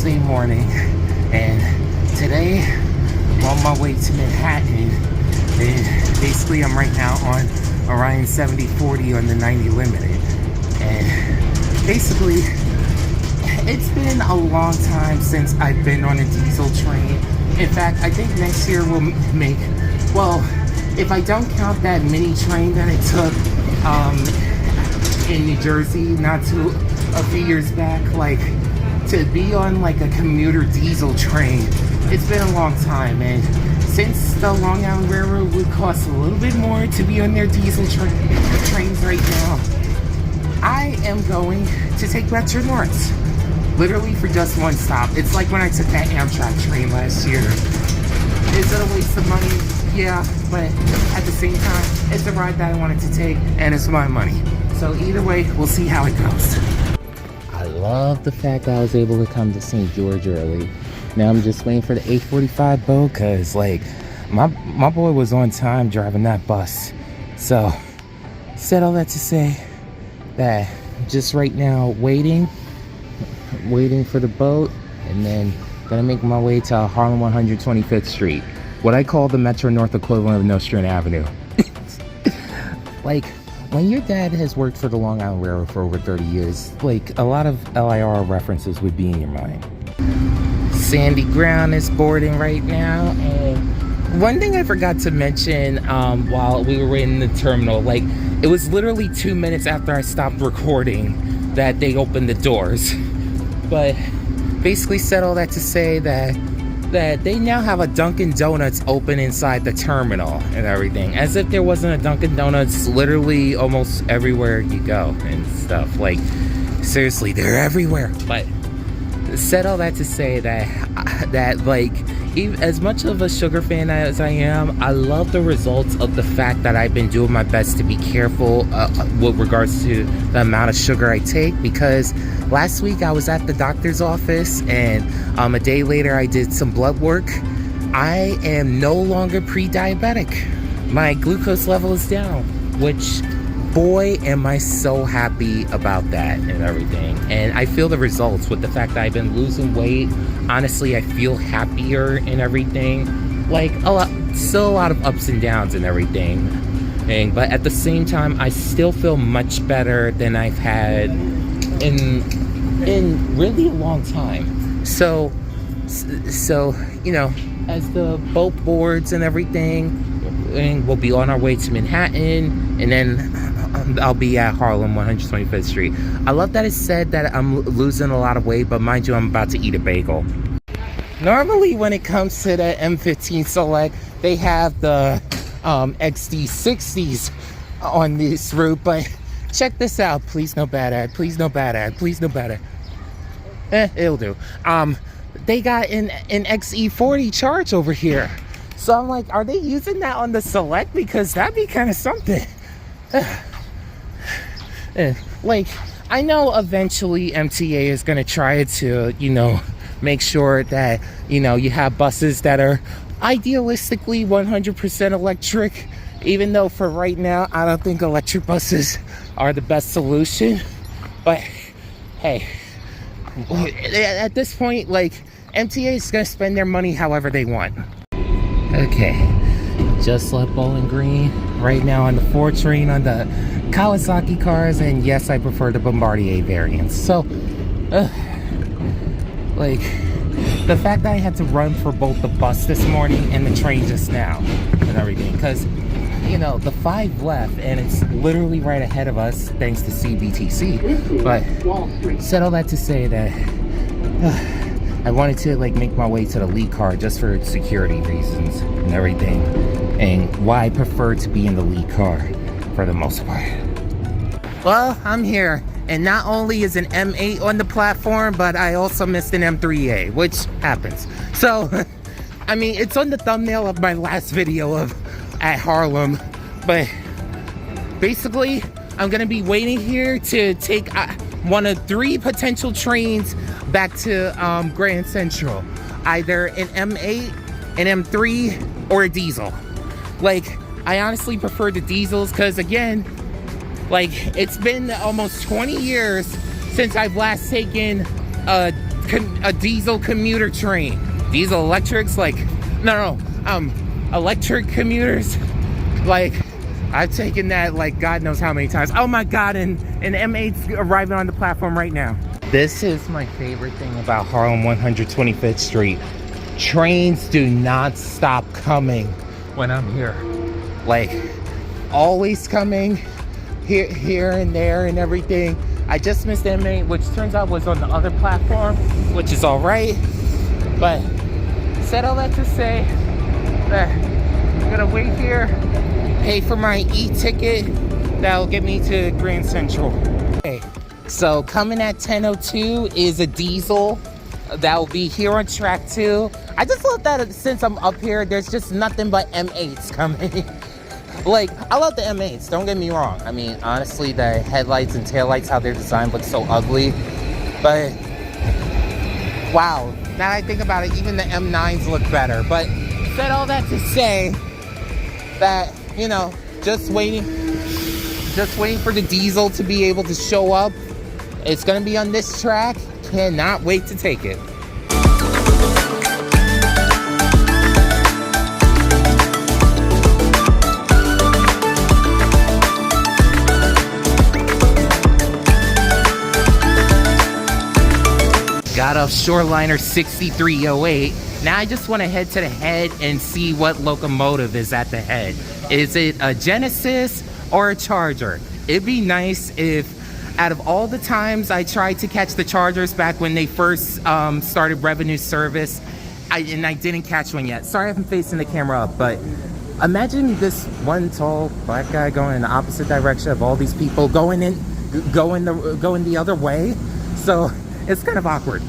Wednesday morning, and today I'm on my way to Manhattan, and basically I'm right now on Orion 7040 on the 90 Limited, and basically it's been a long time since I've been on a diesel train. In fact, I think next year we'll make, well, if I don't count that mini train that I took in New Jersey a few years back, like, to be on like a commuter diesel train, it's been a long time. And since the Long Island Railroad would cost a little bit more to be on their diesel trains right now, I am going to take Metro North, literally for just one stop. It's like when I took that Amtrak train last year. Is it a waste of money? Yeah, but at the same time, it's a ride that I wanted to take, and it's my money. So either way, we'll see how it goes. I love the fact that I was able to come to St. George early. Now I'm just waiting for the 8:45 boat, because like my boy was on time driving that bus. So said all that to say that just right now waiting for the boat, and then gonna make my way to Harlem 125th Street, what I call the Metro North equivalent of Nostrand Avenue. Like, when your dad has worked for the Long Island Railroad for over 30 years, like, a lot of LIR references would be in your mind. Sandy Ground is boarding right now, and one thing I forgot to mention while we were in the terminal, like, it was literally 2 minutes after I stopped recording that they opened the doors. But basically said all that to say that they now have a Dunkin' Donuts open inside the terminal and everything, as if there wasn't a Dunkin' Donuts literally almost everywhere you go and stuff. Like, seriously, they're everywhere. But said all that to say that like, as much of a sugar fan as I am, I love the results of the fact that I've been doing my best to be careful with regards to the amount of sugar I take, because last week I was at the doctor's office, and a day later I did some blood work. I am no longer pre-diabetic. My glucose level is down, which, boy, am I so happy about that and everything. And I feel the results with the fact that I've been losing weight. Honestly, I feel happier and everything. Like, still a lot of ups and downs and everything. But at the same time, I still feel much better than I've had in really a long time. So you know, as the boat boards and everything, and we'll be on our way to Manhattan, and then I'll be at Harlem 125th Street. I love that it said that I'm losing a lot of weight, but mind you, I'm about to eat a bagel. Normally when it comes to the M15 Select, they have the XD60s on this route, but check this out. Please no bad ad, please no bad ad, please no bad ad. It'll do. They got an XE40 charge over here. So I'm like, are they using that on the Select? Because that'd be kind of something. Like, I know eventually MTA is going to try to, you know, make sure that, you know, you have buses that are idealistically 100% electric, even though for right now, I don't think electric buses are the best solution. But, hey, at this point, like, MTA is going to spend their money however they want. Okay, just left Bowling Green. Right now on the 4 train on the Kawasaki cars, and yes, I prefer the Bombardier variants. So, like, the fact that I had to run for both the bus this morning and the train just now and everything, because, you know, the 5 left and it's literally right ahead of us thanks to CBTC. But said all that to say that I wanted to, like, make my way to the lead car just for security reasons and everything, and why I prefer to be in the lead car for the most part. Well, I'm here, and not only is an M8 on the platform, but I also missed an M3A, which happens. So, I mean, it's on the thumbnail of my last video at Harlem, but basically, I'm gonna be waiting here to take one of 3 potential trains back to Grand Central. Either an M8, an M3, or a diesel. Like, I honestly prefer the diesels because, again, like, it's been almost 20 years since I've last taken a a diesel commuter train. Diesel electrics, like, electric commuters, like, I've taken that like God knows how many times. Oh my God, and M8's arriving on the platform right now. This is my favorite thing about Harlem 125th Street. Trains do not stop coming when I'm here. Like, always coming here and there and everything. I just missed M8, which turns out was on the other platform, which is all right. But said all that to say that I'm gonna wait here, pay for my e-ticket that'll get me to Grand Central. Okay, so coming at 10:02 is a diesel that will be here on track 2. I just love that since I'm up here, there's just nothing but M8s coming. Like, I love the M8s, don't get me wrong. I mean, honestly, the headlights and taillights, how they're designed, look so ugly. But, wow, now that I think about it, even the M9s look better. But said all that to say that, you know, just waiting for the diesel to be able to show up. It's gonna be on this track. Cannot wait to take it. Got off Shoreliner 6308. Now I just want to head to the head and see what locomotive is at the head. Is it a Genesis or a Charger? It'd be nice if, out of all the times I tried to catch the Chargers back when they first started revenue service, I didn't catch one yet. Sorry if I'm facing the camera up, but imagine this one tall black guy going in the opposite direction of all these people going the other way. So it's kind of awkward.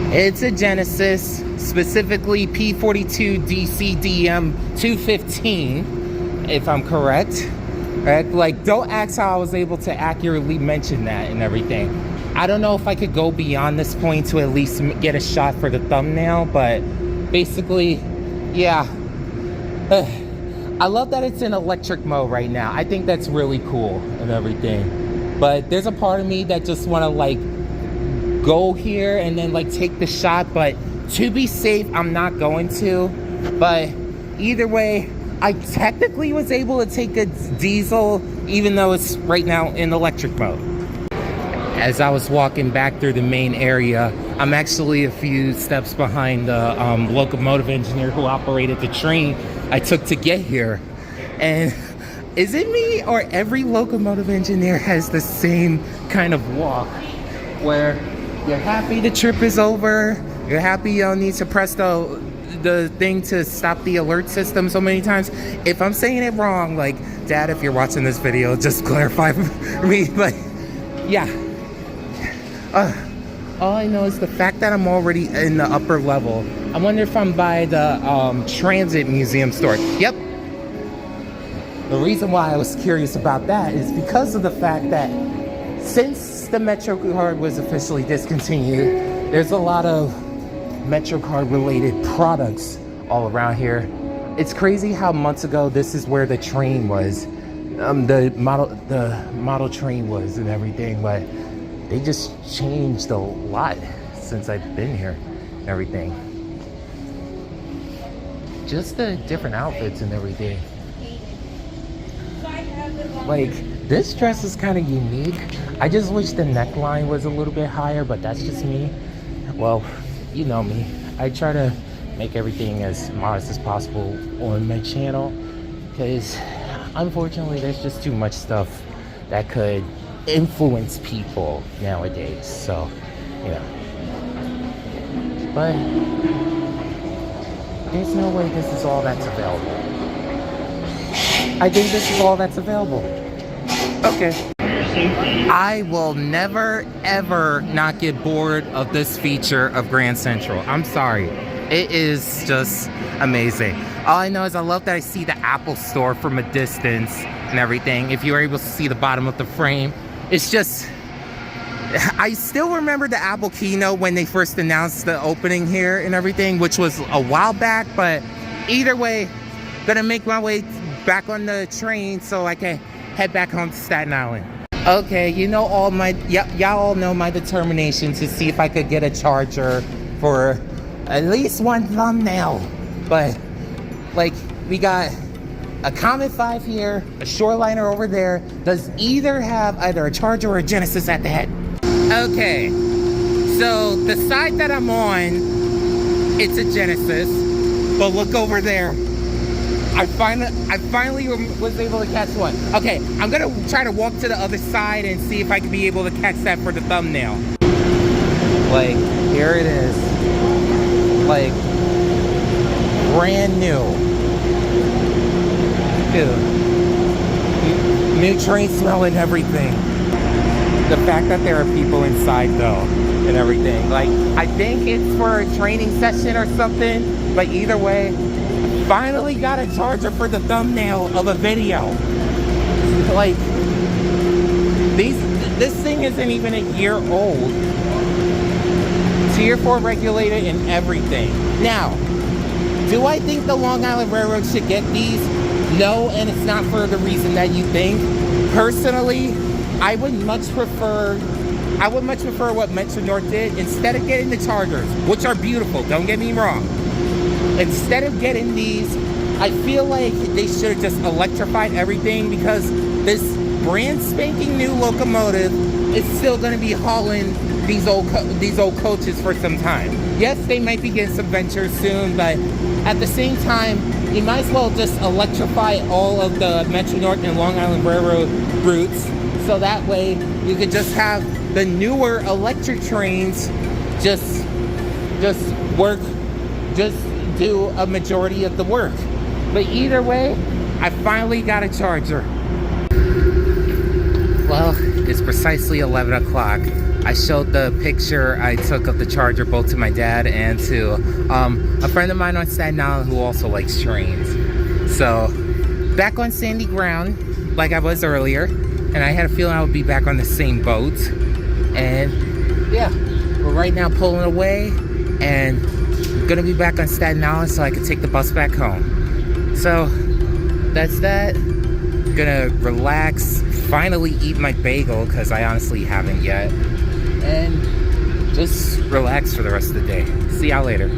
It's a Genesis, specifically P42 DCDM 215, if I'm correct. Right? Like, don't ask how I was able to accurately mention that and everything. I don't know if I could go beyond this point to at least get a shot for the thumbnail, but basically, yeah. I love that it's in electric mode right now. I think that's really cool and everything. But there's a part of me that just want to like go here and then like take the shot, but to be safe, I'm not going to. But either way, I technically was able to take a diesel, even though it's right now in electric mode. As I was walking back through the main area, I'm actually a few steps behind the locomotive engineer who operated the train I took to get here. And is it me or every locomotive engineer has the same kind of walk where you're happy the trip is over, you're happy you don't need to press the thing to stop the alert system so many times. If I'm saying it wrong, like, Dad, if you're watching this video, just clarify for me. But yeah, all I know is the fact that I'm already in the upper level. I wonder if I'm by the transit museum store. Yep. The reason why I was curious about that is because of the fact that since the MetroCard was officially discontinued, there's a lot of MetroCard related products all around here. It's crazy how months ago this is where the train was, the model train was and everything, but they just changed a lot since I've been here and everything. Just the different outfits and everything. Like, this dress is kind of unique. I just wish the neckline was a little bit higher, but that's just me. Well, you know me. I try to make everything as modest as possible on my channel because unfortunately there's just too much stuff that could influence people nowadays. So, you know. But there's no way this is all that's available. I think this is all that's available. Okay. I will never, ever not get bored of this feature of Grand Central. I'm sorry. It is just amazing. All I know is I love that I see the Apple Store from a distance and everything. If you were able to see the bottom of the frame, it's just... I still remember the Apple keynote when they first announced the opening here and everything, which was a while back, but either way, gonna make my way back on the train so I can head back home to Staten Island. Okay, you know y'all all know my determination to see if I could get a charger for at least one thumbnail. But like, we got a Comet 5 here, a Shoreliner over there. Does either have either a charger or a Genesis at the head? Okay, so the side that I'm on, it's a Genesis. But look over there. I finally was able to catch one. Okay, I'm gonna try to walk to the other side and see if I can be able to catch that for the thumbnail. Like, here it is. Like, brand new. Dude. New train smell and everything. The fact that there are people inside though, and everything. Like, I think it's for a training session or something, but either way, finally got a charger for the thumbnail of a video. Like, this thing isn't even a year old. Tier 4 regulated and everything. Now, do I think the Long Island Railroad should get these? No, and it's not for the reason that you think. Personally, I would much prefer what Metro North did. Instead of getting the chargers, which are beautiful, don't get me wrong. Instead of getting these, I feel like they should have just electrified everything, because this brand spanking new locomotive is still going to be hauling these old coaches for some time. Yes, they might be getting some ventures soon, but at the same time, you might as well just electrify all of the Metro North and Long Island Railroad routes, so that way you could just have the newer electric trains just do a majority of the work. But either way, I finally got a charger. Well, it's precisely 11 o'clock. I showed the picture I took of the charger both to my dad and to a friend of mine on Staten Island who also likes trains. So, back on sandy ground, like I was earlier, and I had a feeling I would be back on the same boat. And yeah, we're right now pulling away, and gonna be back on Staten Island so I can take the bus back home. So that's that. Gonna relax, finally eat my bagel, because I honestly haven't yet, and just relax for the rest of the day. See y'all later.